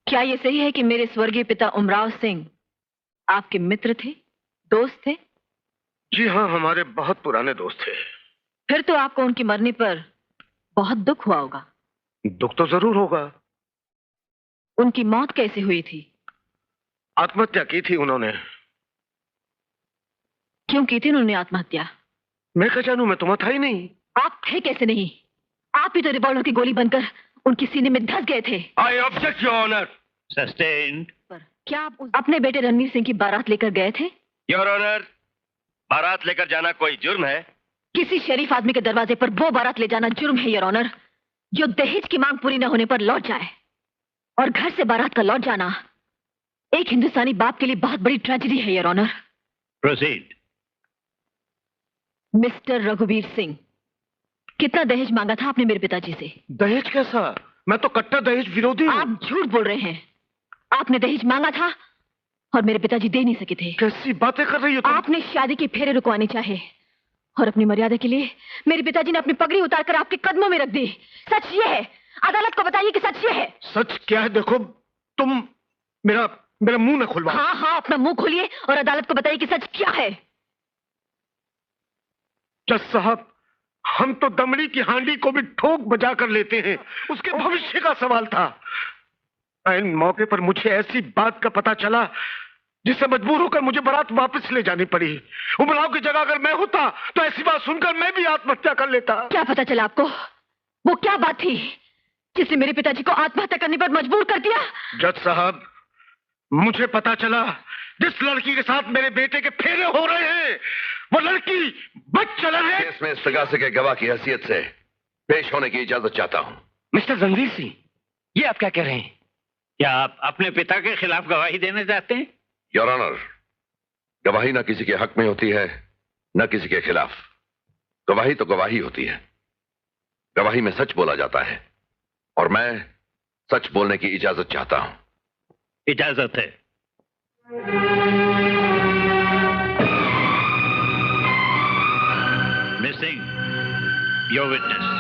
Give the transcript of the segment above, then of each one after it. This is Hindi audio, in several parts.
क्या ये सही है कि मेरे स्वर्गीय पिता उमराव सिंह आपके मित्र थे, दोस्त थे? जी हाँ, हमारे बहुत पुराने दोस्त थे। फिर तो आपको उनकी मरने पर बहुत दुख हुआ होगा। दुख तो जरूर होगा। उनकी मौत कैसे हुई थी? आत्महत्या की थी उन्होंने। क्यों की थी उन्होंने आत्महत्या? मैं क्या जानूं, मैं तो वहां था ही नहीं। आप थे कैसे नहीं? आप ही तो रिवॉल्वर की गोली बनकर उनके सीने में धंस गए थे। I object your honour. Sustained. पर क्या आप अपने बेटे रणवीर सिंह की बारात लेकर गए थे? योर ऑनर, बारात लेकर जाना कोई जुर्म है? किसी शरीफ आदमी के दरवाजे पर वो बारात ले जाना जुर्म है योर ऑनर, जो दहेज की मांग पूरी न होने पर लौट जाए। और घर से बारात का लौट जाना एक हिंदुस्तानी बाप के लिए बहुत बड़ी ट्रेजेडी है योर ऑनर। प्रोसीड। मिस्टर रघुवीर सिंह, कितना दहेज मांगा था आपने मेरे पिताजी से? दहेज कैसा? मैं तो कट्टर दहेज विरोधी हूँ। आप झूठ बोल रहे हैं। आपने दहेज मांगा था और मेरे पिताजी दे नहीं सके थे। कैसी बातें कर रही हो तुम? आपने शादी के फेरे रुकवाने चाहे और अपनी मर्यादा के लिए मेरे पिताजी ने अपनी पगड़ी उतारकर आपके कदमों में रख दी। सच ये है, अदालत को बताइए कि सच ये है। सच क्या है? देखो, तुम मेरा मेरा मुंह न खुलवा। हाँ हाँ, अपना मुंह खोलिए और अदालत को बताइए कि सच क्या है। जज साहब, हम तो दमड़ी की हांडी को भी ठोक बजा कर लेते हैं। उसके भविष्य का सवाल था। इन मौके पर मुझे ऐसी बात का पता चला जिससे मजबूर होकर मुझे बारात वापस ले जानी पड़ी। उमराव की जगह अगर मैं होता तो ऐसी बात सुनकर मैं भी आत्महत्या कर लेता। क्या पता चला आपको? वो क्या बात थी जिसने मेरे पिताजी को आत्महत्या करने पर मजबूर कर दिया? जज साहब, मुझे पता चला जिस लड़की के साथ मेरे बेटे के फेरे हो रहे हैं वो लड़की बदचलन है। केस में इस्तगासे के गवाह की हैसियत से पेश होने की इजाजत चाहता हूं। मिस्टर रणवीर सिंह, ये आप क्या कह रहे हैं? क्या आप अपने पिता के खिलाफ गवाही देना चाहते हैं? योर ऑनर, गवाही न किसी के हक में होती है न किसी के खिलाफ। गवाही तो गवाही होती है। गवाही में सच बोला जाता है और मैं सच बोलने की इजाजत चाहता हूं। इजाजत है। Miss Singh, your witness.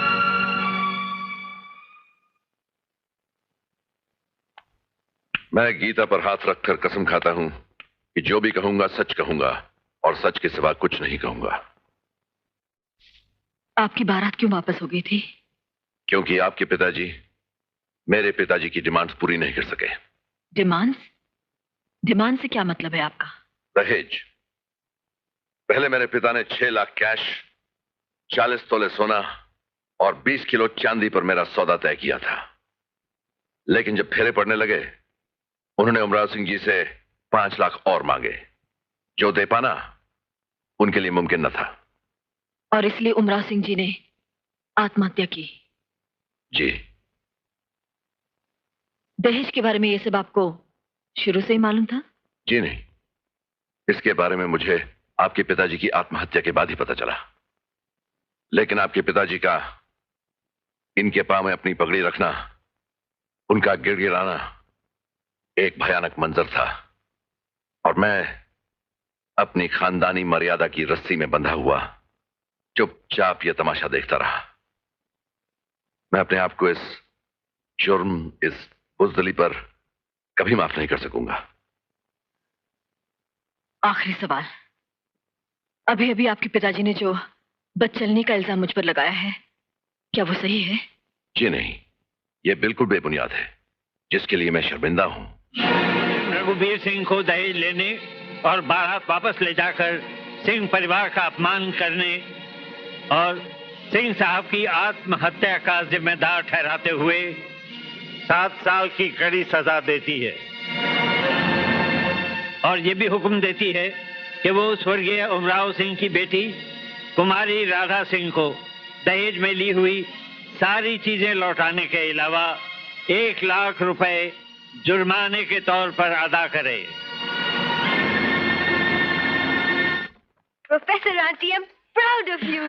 मैं गीता पर हाथ रखकर कसम खाता हूं कि जो भी कहूंगा सच कहूंगा और सच के सिवा कुछ नहीं कहूंगा। आपकी बारात क्यों वापस हो गई थी? क्योंकि आपके पिताजी मेरे पिताजी की डिमांड्स पूरी नहीं कर सके। डिमांड्स? डिमांड से क्या मतलब है आपका? दहेज। पहले मेरे पिता ने 6 लाख कैश, 40 तोले सोना और 20 किलो चांदी पर मेरा सौदा तय किया था। लेकिन जब फेरे पड़ने लगे उन्होंने उमराव सिंह जी से 5 लाख और मांगे, जो दे पाना उनके लिए मुमकिन न था। और इसलिए उमराव सिंह जी ने आत्महत्या की? जी। दहेज के बारे में ये सब आपको शुरू से ही मालूम था? जी नहीं, इसके बारे में मुझे आपके पिताजी की आत्महत्या के बाद ही पता चला। लेकिन आपके पिताजी का इनके पांव में अपनी पगड़ी रखना, उनका गिड़गिड़ाना एक भयानक मंजर था और मैं अपनी खानदानी मर्यादा की रस्सी में बंधा हुआ चुपचाप यह तमाशा देखता रहा। मैं अपने आप को इस जुर्म, इस बुज़दिली पर कभी माफ नहीं कर सकूंगा। आखिरी सवाल, अभी अभी आपके पिताजी ने जो बदचलनी का इल्जाम मुझ पर लगाया है, क्या वो सही है? जी नहीं, यह बिल्कुल बेबुनियाद है, जिसके लिए मैं शर्मिंदा हूं। रघुवीर सिंह को दहेज लेने और बारात वापस ले जाकर सिंह परिवार का अपमान करने और सिंह साहब की आत्महत्या का जिम्मेदार ठहराते हुए 7 साल की कड़ी सजा देती है और ये भी हुक्म देती है कि वो स्वर्गीय उमराव सिंह की बेटी कुमारी राधा सिंह को दहेज में ली हुई सारी चीजें लौटाने के अलावा 1 लाख रुपए जुर्माने के तौर पर अदा करे। Professor Auntie, I'm proud of you.